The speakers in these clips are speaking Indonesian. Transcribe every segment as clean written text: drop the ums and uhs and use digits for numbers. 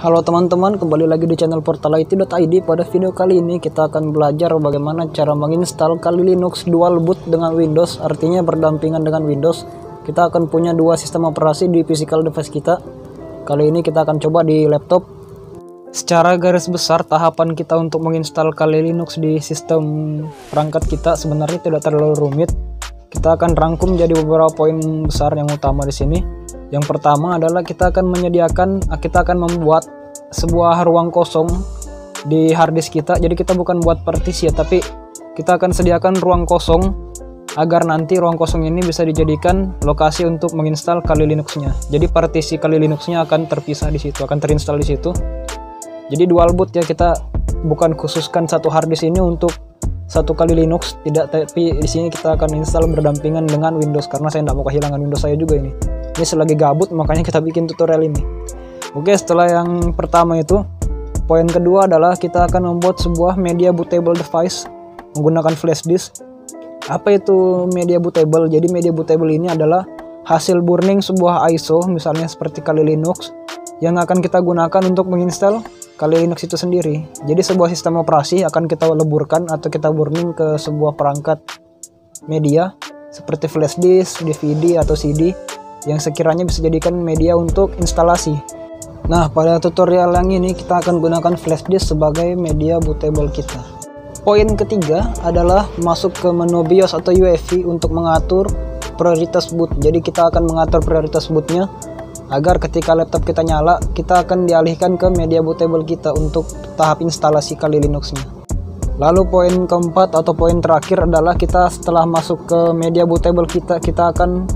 Halo teman-teman, kembali lagi di channel portality.id. Pada video kali ini kita akan belajar bagaimana cara menginstal Kali Linux dual boot dengan Windows, artinya berdampingan dengan Windows. Kita akan punya dua sistem operasi di physical device kita. Kali ini kita akan coba di laptop. Secara garis besar, tahapan kita untuk menginstal Kali Linux di sistem perangkat kita sebenarnya tidak terlalu rumit. Kita akan rangkum jadi beberapa poin besar yang utama di sini. Yang pertama adalah kita akan membuat sebuah ruang kosong di harddisk kita. Jadi kita bukan buat partisi ya, tapi kita akan sediakan ruang kosong agar nanti ruang kosong ini bisa dijadikan lokasi untuk menginstal Kali Linux-nya. Jadi partisi Kali Linux-nya akan terpisah di situ, akan terinstall di situ. Jadi dual boot ya, kita bukan khususkan satu harddisk ini untuk satu Kali Linux, tidak, tapi di sini kita akan install berdampingan dengan Windows karena saya tidak mau kehilangan Windows saya juga ini. Ini selagi gabut makanya kita bikin tutorial ini. Oke, setelah yang pertama itu, poin kedua adalah kita akan membuat sebuah media bootable device menggunakan flash disk. Apa itu media bootable? Jadi media bootable ini adalah hasil burning sebuah ISO, misalnya seperti Kali Linux, yang akan kita gunakan untuk menginstal Kali Linux itu sendiri. Jadi sebuah sistem operasi akan kita leburkan atau kita burning ke sebuah perangkat media seperti flash disk, DVD atau CD yang sekiranya bisa jadikan media untuk instalasi. Nah, pada tutorial yang ini kita akan gunakan flash disk sebagai media bootable kita. Poin ketiga adalah masuk ke menu BIOS atau UEFI untuk mengatur prioritas boot. Jadi kita akan mengatur prioritas bootnya agar ketika laptop kita nyala, kita akan dialihkan ke media bootable kita untuk tahap instalasi Kali Linux-nya. Lalu poin keempat atau poin terakhir adalah kita setelah masuk ke media bootable kita akan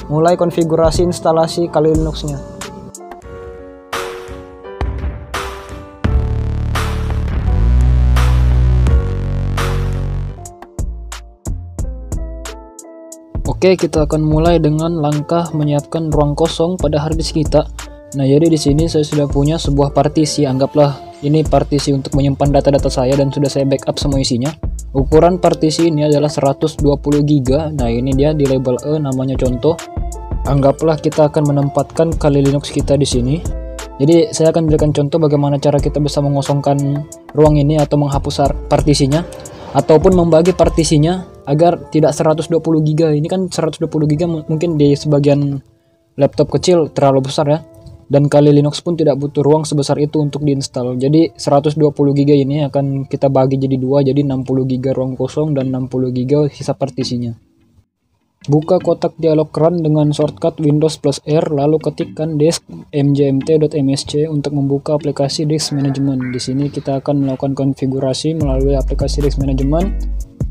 mulai konfigurasi instalasi Kali Linux-nya. Oke, kita akan mulai dengan langkah menyiapkan ruang kosong pada harddisk kita. Nah, jadi di sini saya sudah punya sebuah partisi, anggaplah ini partisi untuk menyimpan data-data saya dan sudah saya backup semua isinya. Ukuran partisi ini adalah 120 GB. Nah, ini dia di label E, namanya contoh. Anggaplah kita akan menempatkan Kali Linux kita di sini. Jadi saya akan berikan contoh bagaimana cara kita bisa mengosongkan ruang ini atau menghapus partisinya ataupun membagi partisinya agar tidak 120 GB. Ini kan 120 GB mungkin di sebagian laptop kecil terlalu besar ya. Dan Kali Linux pun tidak butuh ruang sebesar itu untuk diinstal. Jadi 120 GB ini akan kita bagi jadi dua, jadi 60 GB ruang kosong dan 60 GB sisa partisinya. Buka kotak dialog run dengan shortcut Windows plus R, lalu ketikkan disk mjmt.msc untuk membuka aplikasi disk management. Di sini kita akan melakukan konfigurasi melalui aplikasi disk management.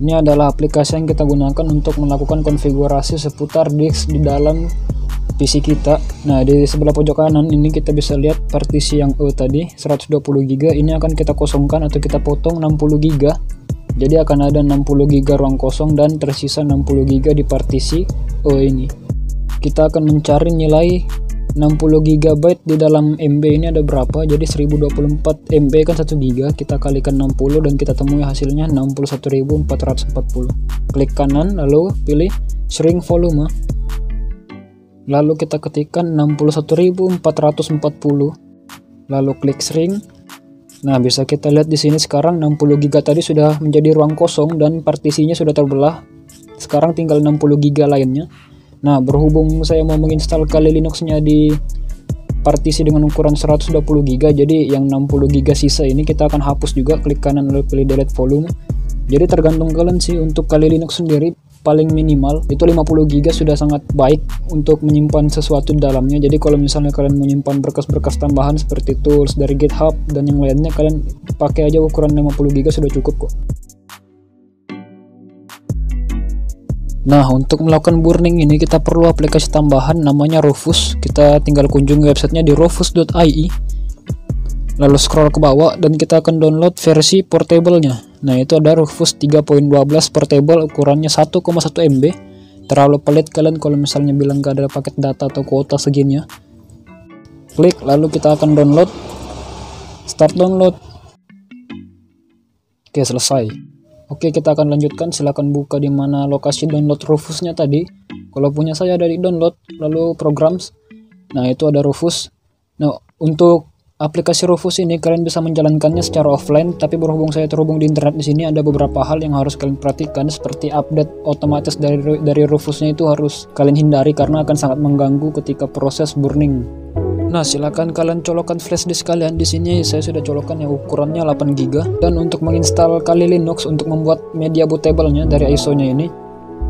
Ini adalah aplikasi yang kita gunakan untuk melakukan konfigurasi seputar disk di dalam PC kita. Nah, di sebelah pojok kanan ini kita bisa lihat partisi yang E tadi 120 GB ini akan kita kosongkan atau kita potong 60 GB. Jadi akan ada 60 GB ruang kosong dan tersisa 60 GB di partisi E ini. Kita akan mencari nilai 60 GB di dalam MB ini ada berapa. Jadi 1024 MB kan 1 GB, kita kalikan 60 dan kita temui hasilnya 61.440. Klik kanan lalu pilih shrink volume. Lalu kita ketikkan 61.440. Lalu klik shrink. Nah, bisa kita lihat di sini sekarang 60 GB tadi sudah menjadi ruang kosong dan partisinya sudah terbelah. Sekarang tinggal 60 GB lainnya. Nah, berhubung saya mau menginstal Kali Linux-nya di partisi dengan ukuran 120 GB, jadi yang 60 GB sisa ini kita akan hapus juga. Klik kanan lalu pilih delete volume. Jadi tergantung kalian sih, untuk Kali Linux sendiri paling minimal itu 50 GB sudah sangat baik untuk menyimpan sesuatu di dalamnya. Jadi kalau misalnya kalian menyimpan berkas-berkas tambahan seperti tools dari GitHub dan yang lainnya, kalian pakai aja ukuran 50 GB sudah cukup kok. Nah, untuk melakukan burning ini kita perlu aplikasi tambahan namanya Rufus. Kita tinggal kunjungi websitenya di rufus.ie. Lalu scroll ke bawah dan kita akan download versi portable-nya. Nah, itu ada Rufus 3.12 portable, ukurannya 1,1 MB. Terlalu pelit kalian kalau misalnya bilang gak ada paket data atau kuota segini ya. Klik lalu kita akan download. Start download. Oke, selesai. Oke, kita akan lanjutkan. Silahkan buka di mana lokasi download Rufusnya tadi. Kalau punya saya ada di download, lalu programs. Nah, itu ada Rufus. Nah, untuk aplikasi Rufus ini kalian bisa menjalankannya secara offline, tapi berhubung saya terhubung di internet di sini ada beberapa hal yang harus kalian perhatikan, seperti update otomatis dari Rufusnya itu harus kalian hindari karena akan sangat mengganggu ketika proses burning. Nah, silakan kalian colokkan flash disk kalian. Di sini saya sudah colokkan yang ukurannya 8 GB, dan untuk menginstal Kali Linux untuk membuat media bootable-nya dari ISO-nya ini,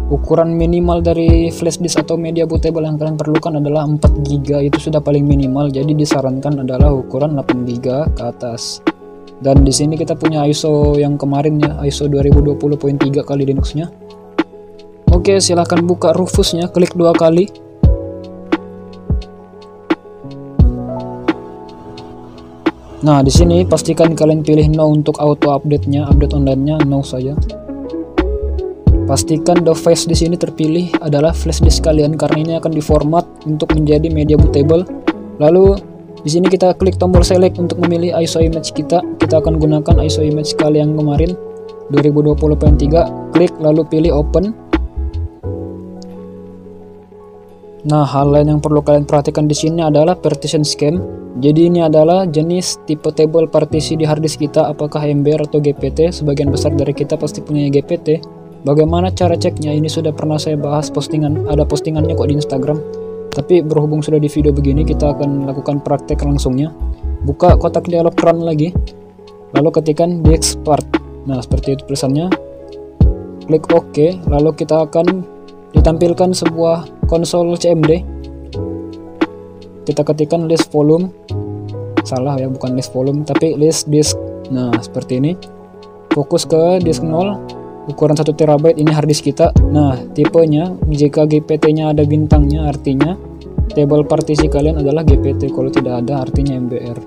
ukuran minimal dari flash disk atau media bootable yang kalian perlukan adalah 4 GB. Itu sudah paling minimal, jadi disarankan adalah ukuran 8 GB ke atas. Dan di sini kita punya ISO yang kemarin ya, ISO 2020.3 Kali Linux-nya. Oke, silahkan buka Rufusnya, klik 2 kali. Nah, di sini pastikan kalian pilih no untuk auto update-nya, update online-nya no saja. Pastikan device di sini terpilih adalah flash disk kalian karena ini akan diformat untuk menjadi media bootable. Lalu di sini kita klik tombol select untuk memilih ISO image kita. Kita akan gunakan ISO image kali yang kemarin 2020.3. Klik lalu pilih open. Nah, hal lain yang perlu kalian perhatikan di sini adalah partition scheme. Jadi ini adalah jenis tipe table partisi di harddisk kita, apakah MBR atau GPT. Sebagian besar dari kita pasti punya GPT. Bagaimana cara ceknya? Ini sudah pernah saya bahas postingan, ada postingannya kok di Instagram. Tapi berhubung sudah di video begini, kita akan lakukan praktek langsungnya. Buka kotak dialog run lagi, lalu ketikkan DXpart. Nah, seperti itu tulisannya. Klik OK, lalu kita akan ditampilkan sebuah konsol CMD. Kita ketikkan list volume, salah ya, bukan list volume tapi list disk. Nah, seperti ini. Fokus ke disk 0, ukuran 1 TB, ini harddisk kita. Nah, tipenya jika GPT nya ada bintangnya artinya table partisi kalian adalah GPT, kalau tidak ada artinya MBR.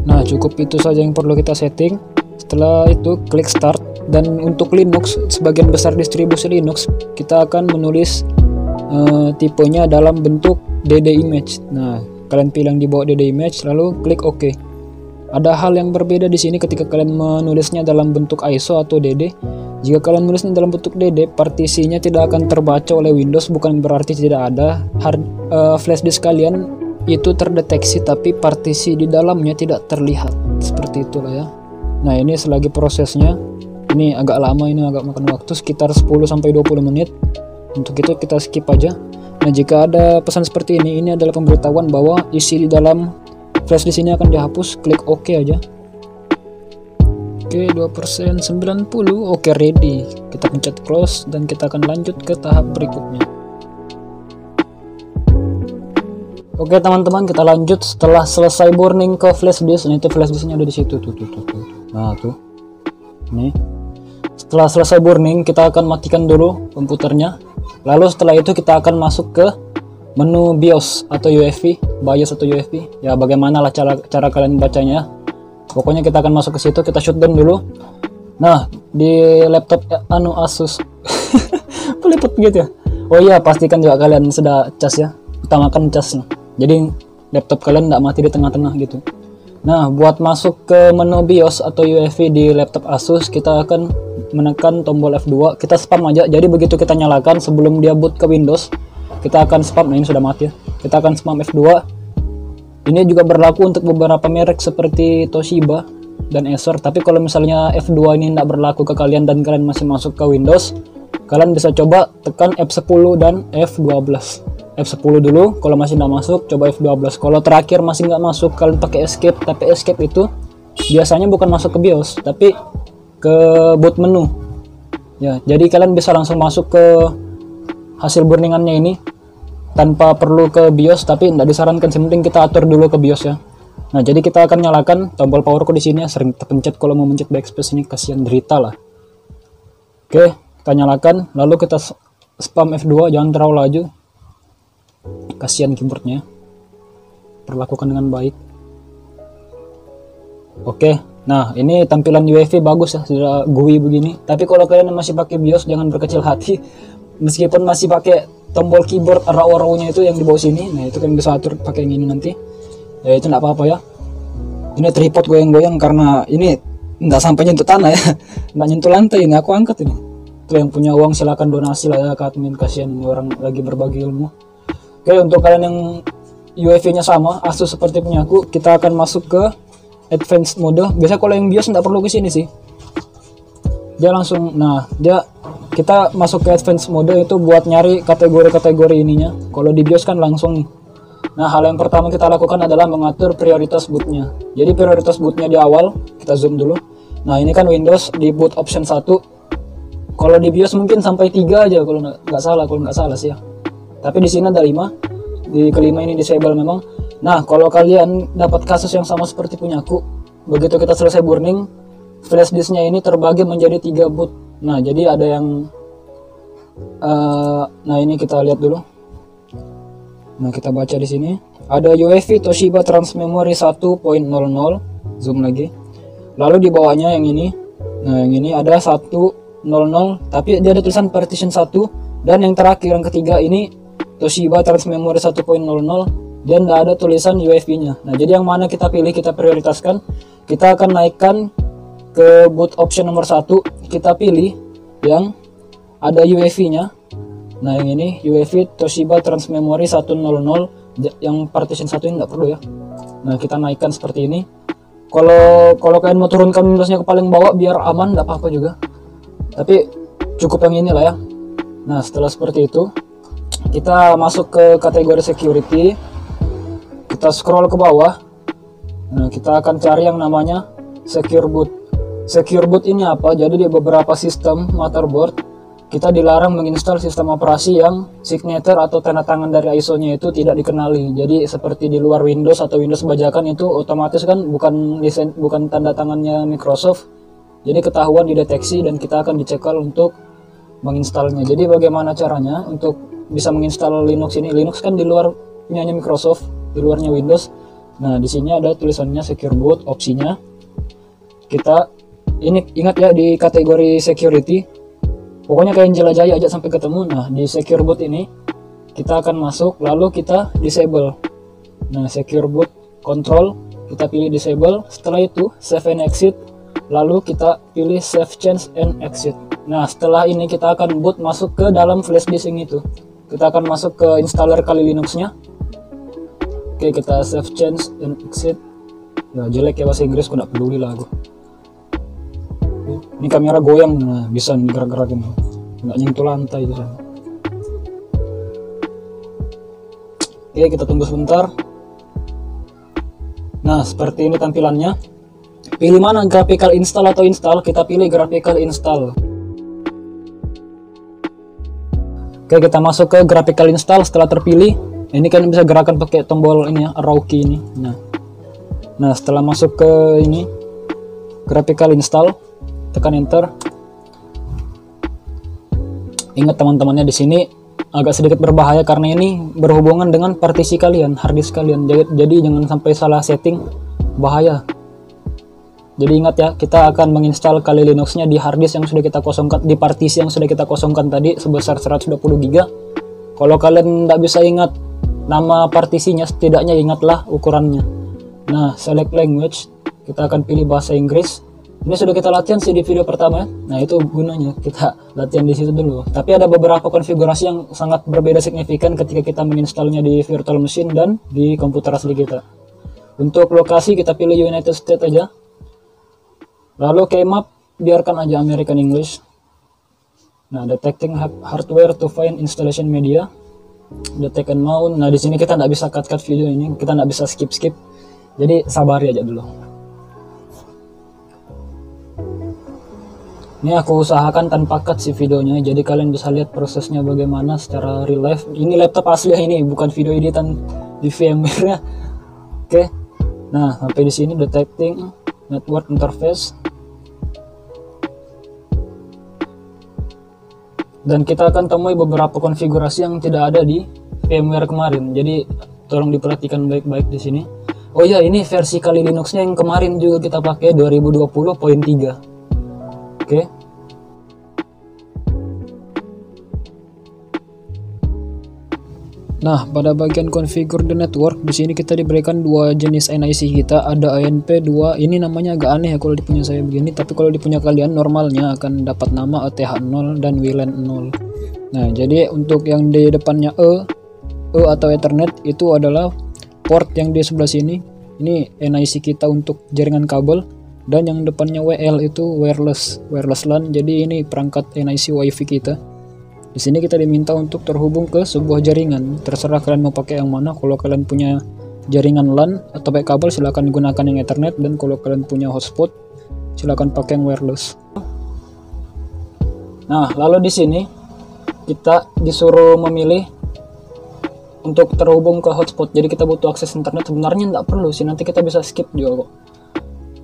Nah, cukup itu saja yang perlu kita setting. Setelah itu klik start. Dan untuk Linux, sebagian besar distribusi Linux kita akan menulis tipenya dalam bentuk DD image. Nah, kalian pilih yang di bawah DD image lalu klik OK. Ada hal yang berbeda di sini ketika kalian menulisnya dalam bentuk ISO atau DD. Jika kalian menulisnya dalam bentuk DD, partisinya tidak akan terbaca oleh Windows, bukan berarti tidak ada flash disk kalian itu terdeteksi, tapi partisi di dalamnya tidak terlihat. Seperti itulah ya. Nah, ini selagi prosesnya. Ini agak lama, ini agak makan waktu sekitar 10-20 menit. Untuk itu kita skip aja. Nah, jika ada pesan seperti ini adalah pemberitahuan bahwa isi di dalam flash disk ini akan dihapus. Klik OK aja. Oke, 2% 90. Oke, ready. Kita pencet close dan kita akan lanjut ke tahap berikutnya. Oke teman-teman, kita lanjut setelah selesai burning ke flash disk. Nah, itu flash disknya ada di situ tuh. Nah, tuh. Nih. Setelah selesai burning, kita akan matikan dulu komputernya. Lalu setelah itu kita akan masuk ke menu BIOS atau UEFI, BIOS atau UEFI. Ya, bagaimana lah cara kalian bacanya. Pokoknya kita akan masuk ke situ, kita shutdown dulu. Nah, di laptop Asus. Pelipet gitu ya. Oh iya, pastikan juga kalian sudah cas ya. Utamakan casnya. Jadi laptop kalian tidak mati di tengah-tengah gitu. Nah, buat masuk ke menu BIOS atau UEFI di laptop Asus, kita akan menekan tombol F2. Kita spam aja. Jadi begitu kita nyalakan sebelum dia boot ke Windows, kita akan spam. Nah, ini sudah mati ya. Kita akan spam F2. Ini juga berlaku untuk beberapa merek seperti Toshiba dan Acer. Tapi kalau misalnya F2 ini tidak berlaku ke kalian dan kalian masih masuk ke Windows, kalian bisa coba tekan F10 dan F12. F10 dulu, kalau masih nggak masuk coba F12. Kalau terakhir masih nggak masuk, kalian pakai escape. Tapi escape itu biasanya bukan masuk ke BIOS tapi ke boot menu ya. Jadi kalian bisa langsung masuk ke hasil burningannya ini tanpa perlu ke BIOS, tapi tidak disarankan. Penting kita atur dulu ke BIOS ya. Nah, jadi kita akan nyalakan tombol power key di sini ya. Sering terpencet kalau mau mencet backspace, ini kasihan derita lah. Oke, kita nyalakan lalu kita spam F2, jangan terlalu laju. Kasihan keyboardnya, perlakukan dengan baik. Oke, nah ini tampilan UEFI bagus ya, sudah GUI begini. Tapi kalau kalian masih pakai BIOS jangan berkecil hati. Meskipun masih pakai tombol keyboard arrow-arrownya itu yang di bawah sini, nah itu kan bisa atur pakai yang ini nanti. Ya itu enggak apa-apa ya. Ini tripod goyang-goyang karena ini enggak sampai nyentuh tanah ya, enggak nyentuh lantai. Ini aku angkat ini. Tuh yang punya uang silakan donasi lah ya ke admin, kasihan ini orang lagi berbagi ilmu. Oke, untuk kalian yang UEFI-nya sama, Asus seperti punya aku, kita akan masuk ke advanced mode. Biasa kalau yang BIOS nggak perlu ke sini sih. Dia langsung, kita masuk ke advanced mode itu buat nyari kategori-kategori ininya. Kalau di BIOS kan langsung nih. Nah, hal yang pertama kita lakukan adalah mengatur prioritas bootnya. Jadi prioritas bootnya di awal, kita zoom dulu. Nah, ini kan Windows di boot option 1. Kalau di BIOS mungkin sampai 3 aja kalau nggak salah sih ya. Tapi di sini ada 5. Di kelima ini disable memang. Nah, kalau kalian dapat kasus yang sama seperti punya aku, begitu kita selesai burning, flash disknya ini terbagi menjadi 3 boot. Nah, jadi ada yang nah ini kita lihat dulu. Nah, kita baca di sini. Ada UEFI Toshiba Transmemory 1.00. Zoom lagi. Lalu di bawahnya yang ini. Nah, yang ini ada 1.00, tapi dia ada tulisan partition 1, dan yang terakhir yang ketiga ini Toshiba Transmemory 1.00 dan tidak ada tulisan UEFI-nya. Nah, jadi yang mana kita pilih, kita prioritaskan. Kita akan naikkan ke boot option nomor 1. Kita pilih yang ada UEFI-nya. Nah, yang ini UEFI Toshiba Transmemory 1.00, yang partition 1 ini nggak perlu ya. Nah, kita naikkan seperti ini. Kalau kalian mau turunkan Windowsnya ke paling bawah biar aman, nggak apa-apa juga. Tapi cukup yang inilah ya. Nah, setelah seperti itu, kita masuk ke kategori security. Kita scroll ke bawah. Nah, kita akan cari yang namanya secure boot. Secure boot ini apa? Jadi di beberapa sistem motherboard kita dilarang menginstal sistem operasi yang signature atau tanda tangan dari ISO-nya itu tidak dikenali. Jadi seperti di luar Windows atau Windows bajakan itu otomatis kan bukan tanda tangannya Microsoft. Jadi ketahuan, dideteksi, dan kita akan dicekal untuk menginstalnya. Jadi bagaimana caranya untuk bisa menginstal Linux ini? Linux kan di luar punyanya Microsoft, di luarnya Windows. Nah, di sini ada tulisannya secure boot, opsinya. Kita ini ingat ya, di kategori security. Pokoknya kayak jelajah aja sampai ketemu. Nah, di secure boot ini kita akan masuk, lalu kita disable. Nah, secure boot control kita pilih disable. Setelah itu save and exit, lalu kita pilih save change and exit. Nah, setelah ini kita akan boot masuk ke dalam flash disk itu. Kita akan masuk ke installer Kali Linux-nya. Oke, kita save change and exit. Ya, jelek ya bahasa Inggris, aku nggak peduli lah aku. Ini kamera goyang, nah bisa gerak-gerakin, nggak nyentuh lantai itu. Oke, kita tunggu sebentar. Nah, seperti ini tampilannya. Pilih mana, graphical install atau install? Kita pilih graphical install. Oke, kita masuk ke graphical install. Setelah terpilih, ini kan bisa gerakan pakai tombol ini ya, arrow key ini. Nah, setelah masuk ke ini graphical install, tekan enter. Ingat teman-temannya, di sini agak sedikit berbahaya karena ini berhubungan dengan partisi kalian, harddisk kalian. Jadi jangan sampai salah setting, bahaya. Jadi ingat ya, kita akan menginstal Kali Linux-nya di harddisk yang sudah kita kosongkan, di partisi yang sudah kita kosongkan tadi sebesar 120 GB. Kalau kalian tidak bisa ingat nama partisinya, setidaknya ingatlah ukurannya. Nah, select language, kita akan pilih bahasa Inggris. Ini sudah kita latihan sih di video pertama. Nah, itu gunanya kita latihan di situ dulu. Tapi ada beberapa konfigurasi yang sangat berbeda signifikan ketika kita menginstalnya di virtual machine dan di komputer asli kita. Untuk lokasi kita pilih United States aja. Lalu keymap biarkan aja American English. Nah, detecting hardware to find installation media. Detect and mount. Nah, di sini kita nggak bisa cut video ini, kita nggak bisa skip. Jadi sabari aja dulu. Ini aku usahakan tanpa cut sih videonya, jadi kalian bisa lihat prosesnya bagaimana secara real life. Ini laptop asli ya, ini bukan video editan di VMware-nya. Oke. Nah, sampai di sini detecting network interface. Dan kita akan temui beberapa konfigurasi yang tidak ada di VMware kemarin. Jadi tolong diperhatikan baik-baik di sini. Oh ya, ini versi Kali Linux-nya yang kemarin juga kita pakai 2020.3. Oke. Nah, pada bagian configure the network di sini kita diberikan dua jenis NIC kita, ada ANP2. Ini namanya agak aneh ya kalau di punya saya begini, tapi kalau di punya kalian normalnya akan dapat nama ETH0 dan WLAN 0. Nah, jadi untuk yang di depannya E atau Ethernet itu adalah port yang di sebelah sini ini NIC kita untuk jaringan kabel, dan yang depannya WL itu wireless LAN. Jadi ini perangkat NIC WiFi kita. Di sini kita diminta untuk terhubung ke sebuah jaringan. Terserah kalian mau pakai yang mana. Kalau kalian punya jaringan LAN atau pakai kabel silahkan gunakan yang Ethernet, dan kalau kalian punya hotspot silahkan pakai yang wireless. Nah, lalu di sini kita disuruh memilih untuk terhubung ke hotspot. Jadi kita butuh akses internet. Sebenarnya nggak perlu sih, nanti kita bisa skip juga kok.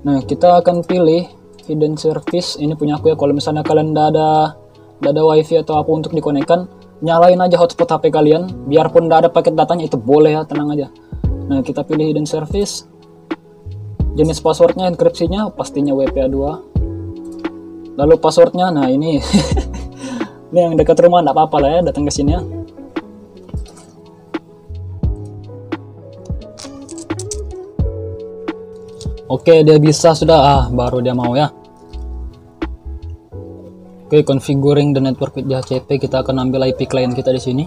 Nah, kita akan pilih hidden service. Ini punya aku ya. Kalau misalnya kalian nggak ada wifi atau apa untuk dikonekkan, nyalain aja hotspot HP kalian. Biarpun nggak ada paket datanya itu boleh ya, tenang aja. Nah, kita pilih hidden service. Jenis passwordnya, enkripsinya pastinya WPA2. Lalu passwordnya, nah ini ini yang dekat rumah nggak apa-apa lah ya, datang ke sini ya. Oke, dia bisa sudah, baru dia mau ya. Oke, configuring the network with DHCP, kita akan ambil IP client kita di sini.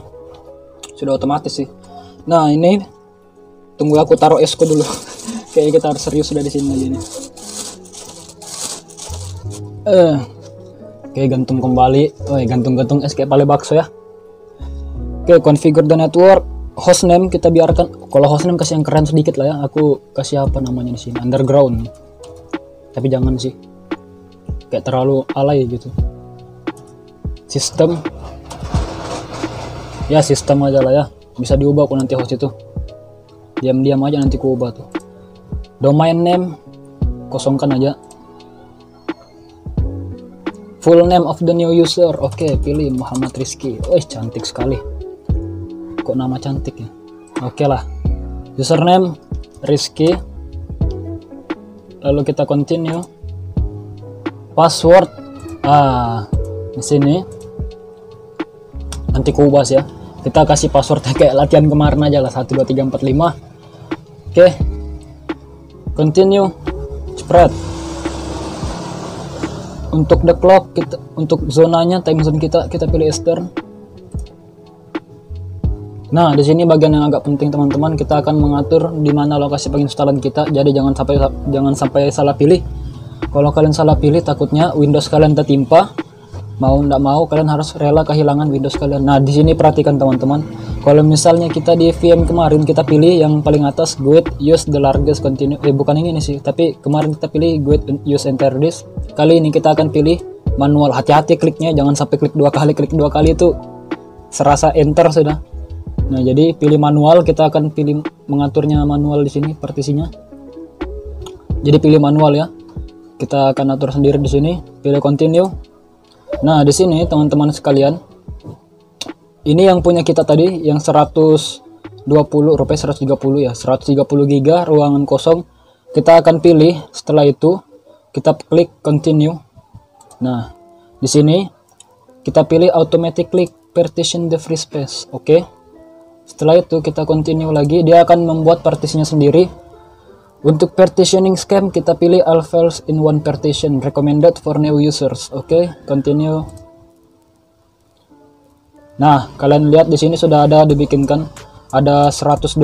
Sudah otomatis sih. Nah, ini tunggu aku taruh esco dulu. Kayaknya kita harus serius sudah di sini lagi nih. Oke, gantung kembali. Gantung es kayak pale bakso ya. Oke, configure the network. Hostname kita biarkan, kalau hostname kasih yang keren sedikit lah ya. Aku kasih apa namanya di sini, underground. Tapi jangan sih, kayak terlalu alay gitu. Sistem, ya sistem aja lah ya. Bisa diubah kok nanti host itu. Diam-diam aja nanti ku ubah tuh. Domain name kosongkan aja. Full name of the new user, oke, pilih Muhammad Rizky. Cantik sekali. Kok nama cantik ya. Oke lah, username Rizky, lalu kita continue. Password di sini nanti ku ubah ya. Kita kasih password kayak latihan kemarin aja lah, 1 2 3 4 5. Oke, continue. Spread. Untuk the clock kita, untuk zonanya, time zone kita pilih Eastern. Nah, di sini bagian yang agak penting teman-teman, kita akan mengatur di mana lokasi penginstalan kita. Jadi jangan sampai salah pilih. Kalau kalian salah pilih, takutnya Windows kalian tertimpa. Mau nggak mau kalian harus rela kehilangan Windows kalian. Nah, di sini perhatikan teman-teman. Kalau misalnya kita di VM kemarin kita pilih yang paling atas, GUID use the largest continue. Bukan ini sih, tapi kemarin kita pilih GUID use entire disk. Kali ini kita akan pilih manual. Hati-hati kliknya, jangan sampai klik 2 kali. Klik 2 kali itu serasa enter sudah. Nah, jadi pilih manual, kita akan pilih mengaturnya manual di sini partisinya. Jadi pilih manual ya. Kita akan atur sendiri di sini, pilih continue. Nah, di sini teman-teman sekalian, ini yang punya kita tadi yang 120 rupanya 130 ya, 130 GB ruangan kosong. Kita akan pilih, setelah itu kita klik continue. Nah, di sini kita pilih automatically partition the free space. Oke. Setelah itu kita continue lagi, dia akan membuat partisinya sendiri. Untuk partitioning scheme kita pilih all files in one partition, recommended for new users. Oke, continue. Nah, kalian lihat di sini sudah ada dibikinkan, ada 128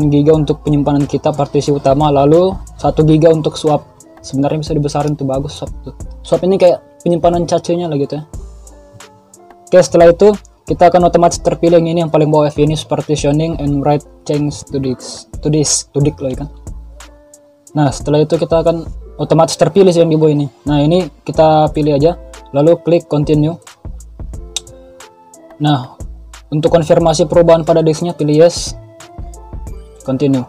GB untuk penyimpanan kita partisi utama, lalu 1 GB untuk swap. Sebenarnya bisa dibesarin tuh, bagus swap tuh. Swap ini kayak penyimpanan cacenya lah gitu ya. Oke, setelah itu kita akan otomatis terpilih yang ini yang paling bawah, finish partitioning and write change to disk loh kan. Nah, setelah itu kita akan otomatis terpilih yang di bawah ini. Nah, ini kita pilih aja, lalu klik continue. Nah, untuk konfirmasi perubahan pada disknya pilih yes, continue.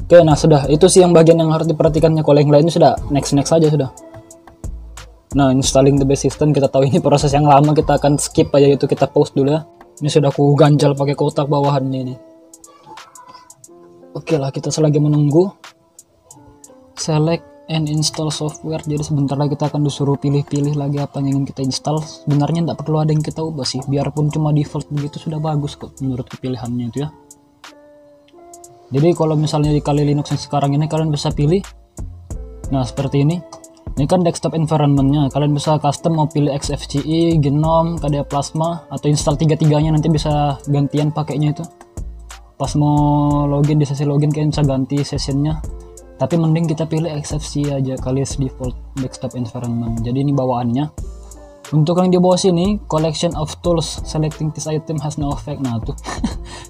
Oke, nah sudah, itu sih yang bagian yang harus diperhatikannya. Kalau yang lainnya sudah next saja sudah. Nah, installing the base system, kita tahu ini proses yang lama, kita akan skip aja itu, kita pause dulu ya. Ini sudah aku ganjal pakai kotak bawahan ini. Oke lah, kita selagi menunggu select and install software. Jadi sebentar lagi kita akan disuruh pilih-pilih lagi apa yang ingin kita install. Sebenarnya tidak perlu ada yang kita ubah sih, biarpun cuma default begitu sudah bagus kok menurut pilihannya itu ya. Jadi kalau misalnya di Kali Linux yang sekarang ini kalian bisa pilih, nah seperti ini. Ini kan desktop environmentnya, kalian bisa custom mau pilih XFCE, GNOME, KDE Plasma, atau install tiga-tiganya, nanti bisa gantian pakainya itu. pas mau login di sesi login kalian bisa ganti sessionnya, tapi mending kita pilih XFCE aja alias default desktop environment. Jadi ini bawaannya. Untuk yang di bawah sini, collection of tools, selecting this item has no effect. Nah tuh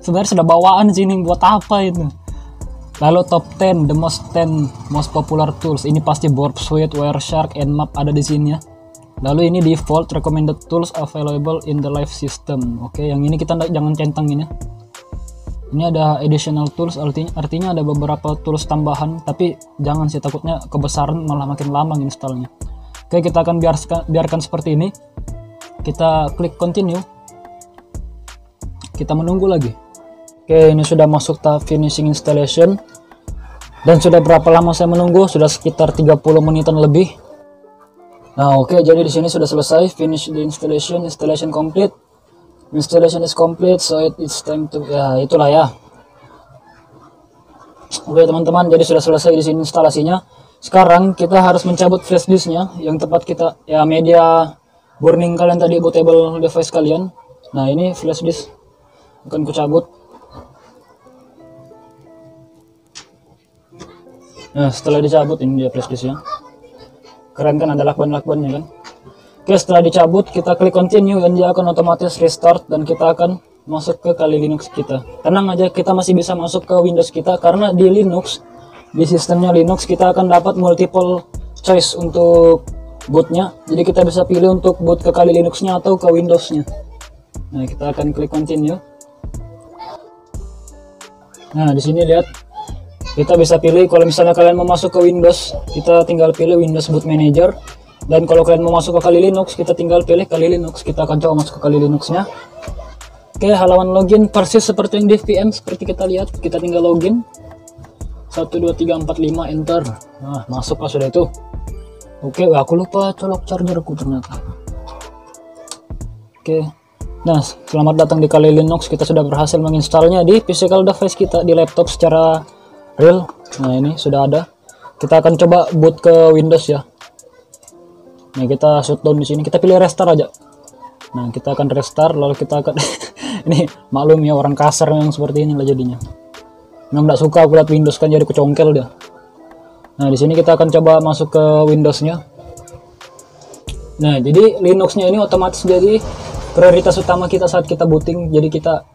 sebenarnya sudah bawaan sini, buat apa itu. Lalu top 10, the most 10 most popular tools, ini pasti Warp Suite, Wireshark, Nmap ada di sini ya. Lalu ini default recommended tools available in the live system. Oke, yang ini kita jangan centangin ya. Ini ada additional tools, artinya ada beberapa tools tambahan, tapi jangan sih, takutnya kebesaran malah makin lama installnya. Oke, kita akan biarkan seperti ini. Kita klik continue. Kita menunggu lagi. Oke, ini sudah masuk tahap finishing installation. Dan sudah berapa lama saya menunggu? Sudah sekitar 30 menitan lebih. Nah, oke, jadi di sini sudah selesai finish the installation, installation complete. Installation is complete, so it's time to, ya itulah ya. Oke teman-teman, jadi sudah selesai di sini instalasinya. Sekarang kita harus mencabut flash disknya, yang tepat kita ya media burning kalian tadi, bootable device kalian. Nah ini flash disk akan kucabut. Nah setelah dicabut, ini dia flash disknya. Keren kan, ada lakban-lakbannya kan. Oke, setelah dicabut kita klik continue dan dia akan otomatis restart dan kita akan masuk ke Kali Linux kita. Tenang aja, kita masih bisa masuk ke Windows kita karena di Linux, di sistemnya Linux kita akan dapat multiple choice untuk bootnya. Jadi kita bisa pilih untuk boot ke Kali Linuxnya atau ke Windowsnya. Nah kita akan klik continue. Nah di sini lihat, kita bisa pilih kalau misalnya kalian mau masuk ke Windows, kita tinggal pilih Windows Boot Manager. Dan kalau kalian mau masuk ke Kali Linux, kita tinggal pilih Kali Linux. Kita akan coba masuk ke Kali Linuxnya. Oke, halaman login persis seperti yang di VM, seperti kita lihat. Kita tinggal login 1 2 3 4 5 enter. Nah masuklah sudah itu. Oke, aku lupa colok chargerku ternyata. Oke, nah selamat datang di Kali Linux. Kita sudah berhasil menginstalnya di physical device kita, di laptop secara real. Nah ini sudah ada. Kita akan coba boot ke Windows ya. Nah kita shutdown di sini, kita pilih restart aja. Nah kita akan restart, lalu kita akan ini maklum ya, orang kasar yang seperti ini lah jadinya. Memang tidak suka aku lihat Windows kan, jadi kecongkel dia. Nah di sini kita akan coba masuk ke Windowsnya. Nah jadi Linuxnya ini otomatis jadi prioritas utama kita saat kita booting. Jadi kita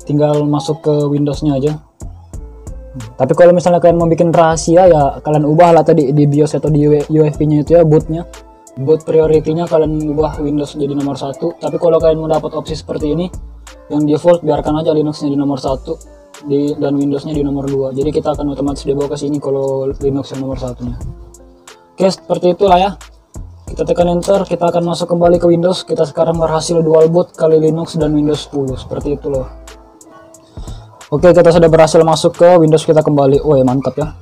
tinggal masuk ke Windowsnya aja. Tapi kalau misalnya kalian mau bikin rahasia ya kalian ubah lah tadi di BIOS atau di UEFI-nya itu ya, bootnya. Boot priority-nya kalian ubah Windows jadi nomor 1. Tapi kalau kalian mau dapat opsi seperti ini, yang default biarkan aja Linuxnya di nomor 1 dan Windowsnya di nomor 2. Jadi kita akan otomatis dibawa ke sini kalau Linux yang nomor 1-nya. Oke, seperti itulah ya. Kita tekan enter, kita akan masuk kembali ke Windows. Kita sekarang berhasil dual boot Kali Linux dan Windows 10. Seperti itu loh. Oke, kita sudah berhasil masuk ke Windows kita kembali. Oh ya, mantap ya.